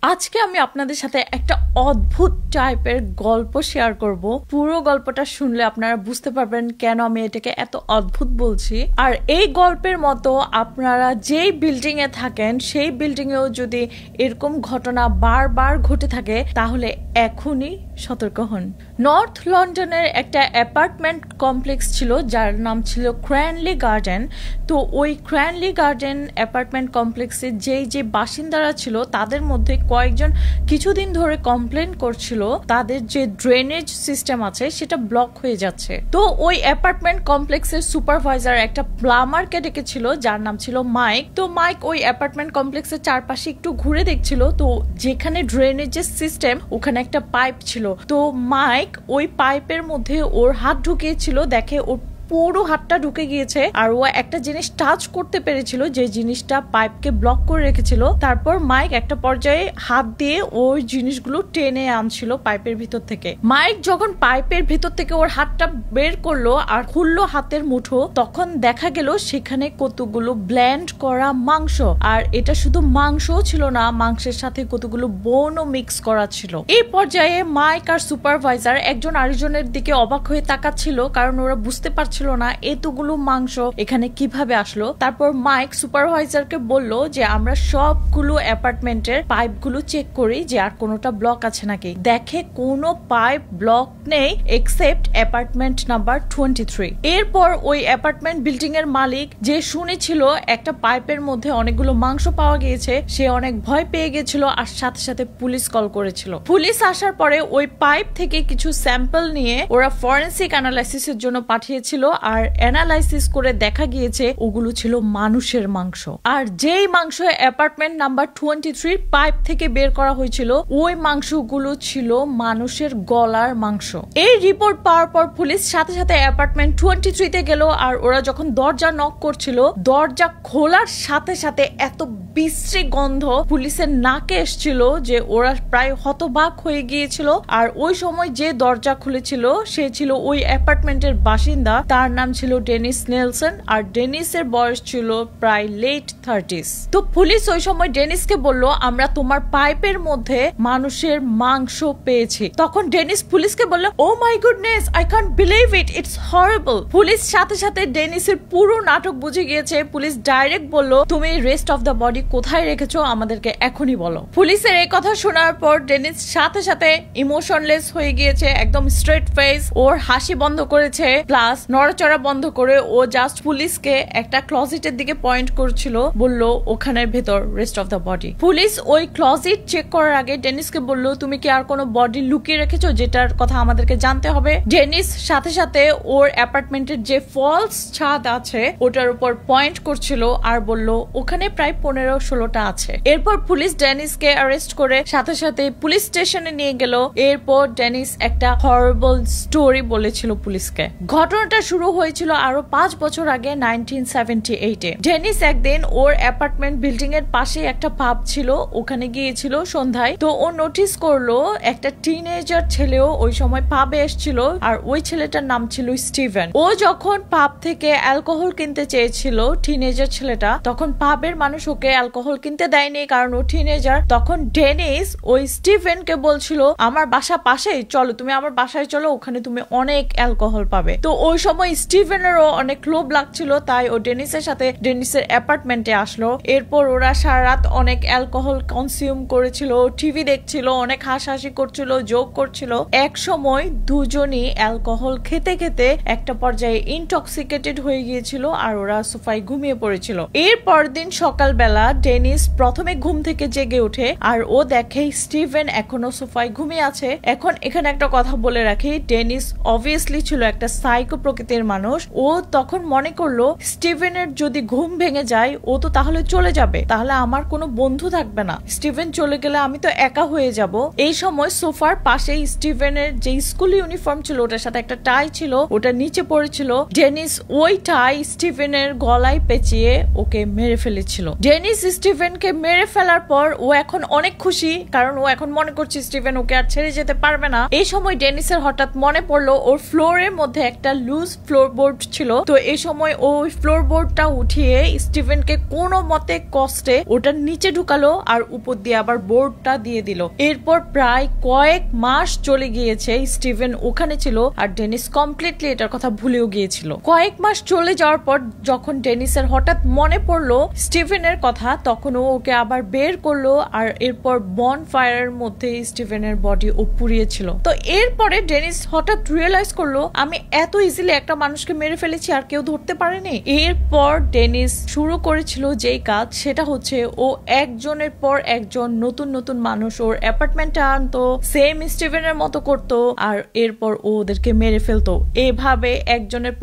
আজকে আমি আপনাদের সাথে একটা অদ্ভুত টাইপের গল্প শেয়ার করব। পুরো গল্পটা শুনলে আপনারা বুঝতে পারবেন কেন আমি এটাকে এত অদ্ভুত বলছি। আর এই গল্পের মতো আপনারা যেই বিল্ডিং এ থাকেন সেই বিল্ডিং এও যদি এরকম ঘটনা বারবার ঘটে থাকে তাহলে এখনই সতর্ক হন। নর্থ লন্ডনের একটা অ্যাপার্টমেন্ট কমপ্লেক্স ছিল যার নাম ছিল ক্র্যানলি গার্ডেন। তো ওই ক্র্যানলি গার্ডেন অ্যাপার্টমেন্ট কমপ্লেক্সে যে বাসিন্দারা ছিল তাদের মধ্যে কয়েকজন কিছুদিন ধরে কমপ্লেন করছিল তাদের যে ড্রেনেজ সিস্টেম আছে সেটা ব্লক হয়ে যাচ্ছে। তো ওই অ্যাপার্টমেন্ট কমপ্লেক্সের সুপারভাইজার একটা প্লামারকে ডেকেছিল যার নাম ছিল মাইক। তো মাইক ওই অ্যাপার্টমেন্ট কমপ্লেক্সের চারপাশে একটু ঘুরে দেখছিল। তো যেখানে ড্রেনেজের সিস্টেম ওখানে একটা পাইপ ছিল। তো মাইক ওই পাইপের মধ্যে ওর হাত ঢুকিয়েছিল, দেখে ওর পুরো হাতটা ঢুকে গিয়েছে আর ও একটা জিনিস টাচ করতে পেরেছিল যে জিনিসটা পাইপকে ব্লক করে রেখেছিল। তারপর মাইক একটা পর্যায়ে হাত দিয়ে ওই জিনিসগুলো টেনে আনছিল পাইপের ভিতর থেকে। মাইক যখন পাইপের ভিতর থেকে ওর হাতটা বের করলো আর খুললো হাতের মুঠো, তখন দেখা গেল সেখানে কতগুলো ব্লেন্ড করা মাংস। আর এটা শুধু মাংসও ছিল না, মাংসের সাথে কতগুলো বোনও মিক্স করা ছিল। এই পর্যায়ে মাইক আর সুপারভাইজার একজন আরেকজনের দিকে অবাক হয়ে তাকাচ্ছিল, কারণ ওরা বুঝতে পারছিল না এতগুলো মাংস এখানে কিভাবে আসলো। তারপর মাইক সুপারভাইজারকে বলল যে আমরা সবগুলো অ্যাপার্টমেন্টের পাইপগুলো চেক করি যে আর কোনোটা ব্লক আছে নাকি। দেখে কোনো পাইপ ব্লক নেই এক্সেপ্ট অ্যাপার্টমেন্ট নাম্বার 23। এরপর ওই অ্যাপার্টমেন্ট বিল্ডিং এর মালিক যে শুনেছিল একটা পাইপের মধ্যে অনেকগুলো মাংস পাওয়া গিয়েছে, সে অনেক ভয় পেয়ে গেছিল আর সাথে সাথে পুলিশ কল করেছিল। পুলিশ আসার পরে ওই পাইপ থেকে কিছু স্যাম্পল নিয়ে ওরা ফরেনসিক অ্যানালাইসিসের জন্য পাঠিয়েছিল। আর অ্যানালাইসিস করে দেখা গিয়েছে ওগুলো ছিল মানুষের মাংস। আর যেই মাংস অ্যাপার্টমেন্ট নাম্বার 23 পাইপ থেকে বের করা হয়েছিল ওই মাংসগুলো ছিল মানুষের গলার মাংস। এই রিপোর্ট পাওয়ার পর পুলিশ সাথে সাথে অ্যাপার্টমেন্ট 23 তে গেল। আর ওরা যখন দরজা নক করছিল, দরজা খোলার সাথে সাথে এত বিশ্রী গন্ধ পুলিশের নাকে এসেছিল যে ওরা প্রায় হতবাক হয়ে গিয়েছিল। আর ওই সময় যে দরজা খুলেছিল সে ছিল ওই অ্যাপার্টমেন্টের বাসিন্দা, তার নাম ছিল ডেনিস নেলসন। আর ডেনিসের বয়স ছিল প্রায় লেট 30s। তো পুলিশ ওই সময় ডেনিসকে বলল আমরা তোমার পাইপের মধ্যে মানুষের মাংস পেয়েছি। তখন ডেনিস পুলিশকে বলল oh my goodness, I can't believe it, it's horrible. Police সাথে সাথে ডেনিসের পুরো নাটক বুঝে গিয়েছে। পুলিশ ডাইরেক্ট বলল তুমি রেস্ট অফ দ্য বডি কোথায় রেখেছো আমাদেরকে এখনই বলো। পুলিশের এই কথা শোনার পর ডেনিস সাথে সাথে ইমোশনলেস হয়ে গিয়েছে, একদম স্ট্রেট ফেস, ওর হাসি বন্ধ করেছে প্লাস নড়াচড়া বন্ধ করে ও জাস্ট পুলিশকে একটা ক্লজেটের দিকে পয়েন্ট করছিল, বলল ওখানের ভেতর rest of the body. Police ওই ক্লজেট চেক করার আগে ডেনিসকে বলল তুমি কি আর কোনো বডি লুকিয়ে রেখেছো যেটার কথা আমাদেরকে জানতে হবে। ডেনিস সাথে সাথে ওর অ্যাপার্টমেন্টের যে ফলস ছাদ আছে ওটার উপর পয়েন্ট করছিল আর বলল ওখানে প্রায় 15-16টা আছে। এরপর পুলিশ ডেনিসকে অ্যারেস্ট করে সাথে সাথে পুলিশ স্টেশনে নিয়ে গেল। এরপর ডেনিস একটা হরিবল স্টোরি বলেছিল পুলিশকে। ঘটনাটা শুরু হয়েছিল আরো 5 বছর আগে 1978-এ। ডেনিস একদিন ওর অ্যাপার্টমেন্ট বিল্ডিং এর পাশে একটা পাব ছিল, ওখানে গিয়েছিল সন্ধ্যায়। তো ও নোটিস করলো একটা টিনেজার ছেলেও ওই সময় পাবে এসেছিল আর ওই ছেলেটার নাম ছিল স্টিভেন। ও যখন পাব থেকে অ্যালকোহল কিনতে চেয়েছিল টিনেজার ছেলেটা, তখন পাবের মানুষ ওকে অ্যালকোহল কিনতে দেয়নি কারণ ও টিনেজার। তখন ডেনিস ওই স্টিভেনকে বলছিল আমার বাসা পাশেই, চলো তুমি আমার বাসায় চলো, ওখানে তুমি অনেক অ্যালকোহল পাবে। তো ওই সময় স্টিভেনেরও অনেক লোভ লাগছিল, তাই ও ডেনিসের সাথে ডেনিসের অ্যাপার্টমেন্টে আসলো। এরপর ওরা সারা রাত অনেক অ্যালকোহল কনজিউম করেছিল, টিভি দেখছিল, অনেক হাসাহাসি করছিল, জোক করছিল। এক সময় দুজনই অ্যালকোহল খেতে খেতে একটা পর্যায়ে ইনটক্সিকেটেড হয়ে গিয়েছিল আর ওরা সোফায় ঘুমিয়ে পড়েছিল। এর পরদিন সকালবেলা ডেনিস প্রথমে ঘুম থেকে জেগে ওঠে আর ও দেখে স্টিভেন এখনো সোফায় ঘুমিয়ে আছে। এখন এখানে একটা কথা বলে রাখি, ডেনিস অবভিয়াসলি ছিল একটা সাইকো প্রকৃতির মানুষ। ও তখন মনে করলো স্টিভেনের যদি ঘুম ভেঙে যায় ও তো তাহলে চলে যাবে, তাহলে আমার কোনো বন্ধু থাকবে না, স্টিভেন চলে গেলে আমি তো একা হয়ে যাব। এই সময় সোফার পাশে স্টিভেনের যে স্কুল ইউনিফর্ম ছিল ওটার সাথে একটা টাই ছিল, ওটা নিচে পড়েছিল। ডেনিস ওই টাই স্টিভেনের গলায় পেঁচিয়ে ওকে মেরে ফেলেছিল। ডেনিস স্টিভেনকে মেরে ফেলার পর ও এখন অনেক খুশি, কারণ ও এখন মনে করছে স্টিভেন ওকে আর ছেড়ে যেতে পারবে না। এই সময় ডেনিসের হঠাৎ মনে পড়লো ওর ফ্লোরের মধ্যে একটা লুজ ফ্লোরবোর্ড ছিল। তো এই সময় ওই ফ্লোরবোর্ডটা উঠিয়ে স্টিভেনকে কোনো মতে কষ্টে ওটার নিচে ঢুকালো আর উপর দিয়ে আবার বোর্ডটা দিয়ে দিল। এরপর প্রায় কয়েক মাস চলে গিয়েছে, স্টিভেন ওখানে ছিল আর ডেনিস কমপ্লিটলি এটার কথা ভুলেও গিয়েছিল। কয়েক মাস চলে যাওয়ার পর যখন ডেনিসের হঠাৎ মনে পড়লো স্টিভেনের কথা, তখন ও ওকে আবার বের করলো আর এরপর বন ফায়ারের মধ্যে স্টিভেনের বডি ও পুড়িয়েছিল। তো এরপরে ডেনিস হঠাৎ রিয়েলাইজ করলো আমি এত ইজিলি একটা মানুষকে মেরে ফেলেছি আর কেউ ধরতে পারেনি। এরপর ডেনিস শুরু করেছিল যেই কাজ, সেটা হচ্ছে ও একজনের পর একজন নতুন নতুন মানুষ ওর অ্যাপার্টমেন্টে আনতো, সেম স্টিভেনের মতো করতো আর এরপর ও ওদেরকে মেরে ফেলতো। এভাবে একজনের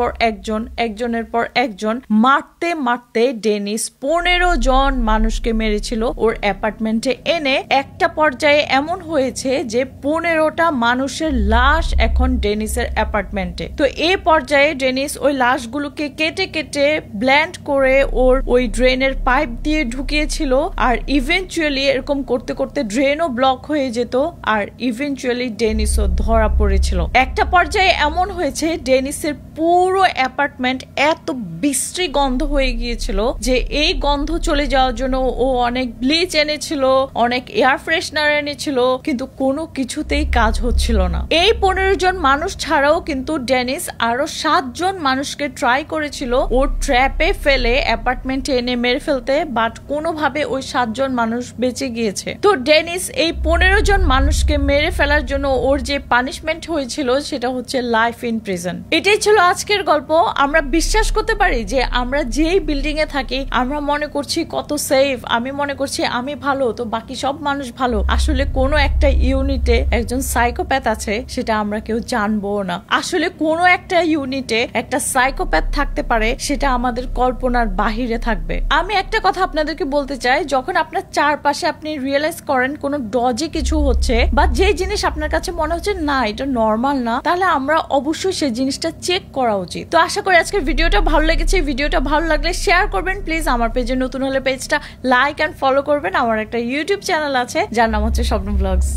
পর একজন মারতে মারতে ডেনিস 15 জন মানুষকে মেরেছিল ওর অ্যাপার্টমেন্টে এনে। একটা পর্যায়ে এমন হয়েছে যে 15টা মানুষের লাশ এখন ডেনিসের অ্যাপার্টমেন্টে। তো এই পর্যায়ে ডেনিস ওই লাশগুলোকে কেটে কেটে ব্ল্যান্ড করে ওর ওই ড্রেনের পাইপ দিয়ে ঢুকিয়েছিল আর ইভেন্চুয়ালি এরকম করতে করতে ড্রেনও ব্লক হয়ে যেত আর ইভেন্চুয়ালি ডেনিসও ধরা পড়েছিল। একটা পর্যায়ে এমন হয়েছে ডেনিসের পুরো অ্যাপার্টমেন্ট এত বিশ্রী গন্ধ হয়ে গিয়েছিল যে এই গন্ধ চলে যাওয়ার জন্য ও অনেক ব্লিচ এনেছিল, অনেক এয়ার ফ্রেশনার এনেছিল, কিন্তু কোনো কিছুতেই কাজ হচ্ছিল না। এই 15 জন মানুষ ছাড়াও কিন্তু ডেনিস আরো 7 জন মানুষকে ট্রাই করেছিল ওর ট্র্যাপে ফেলে অ্যাপার্টমেন্টে এনে মেরে ফেলতে, বাট কোনোভাবে ওই 7 জন মানুষ বেঁচে গিয়েছে। তো ডেনিস এই 15 জন মানুষকে মেরে ফেলার জন্য ওর যে পানিশমেন্ট হয়েছিল সেটা হচ্ছে লাইফ ইন প্রিজন। এটাই ছিল আজকের গল্প। আমরা বিশ্বাস করতে পারি যে আমরা যেই বিল্ডিং এ থাকি আমরা মনে করছি কত সেফ, আমি মনে করছি আমি ভালো, তো বাকি সব মানুষ ভালো। আসলে কোনো একটা ইউনিটে একজন সাইকোপ্যাথ আছে, সেটা আমরা কেউ জানবো না। আসলে কোনো একটা ইউনিটে একটা সাইকোপ্যাথ থাকতে পারে, সেটা আমাদের কল্পনার বাহিরে থাকবে। আমি একটা কথা আপনাদেরকে বলতে চাই, যখন আপনার চারপাশে আপনি রিয়েলাইজ করেন কোনো ডজে কিছু হচ্ছে বা যে জিনিস আপনার কাছে মনে হচ্ছে না এটা নর্মাল না, তাহলে আমরা অবশ্যই সেই জিনিসটা চেক করা উচিত। তো আশা করি আজকের ভিডিওটা ভালো লেগেছে। ভিডিওটা ভালো লাগলে শেয়ার করবেন প্লিজ। আমার পেজে নতুন হলে পেজটা লাইক এন্ড ফলো করবেন। আমার একটা ইউটিউব চ্যানেল আছে যার নাম হচ্ছে স্বপ্ন ব্লগস।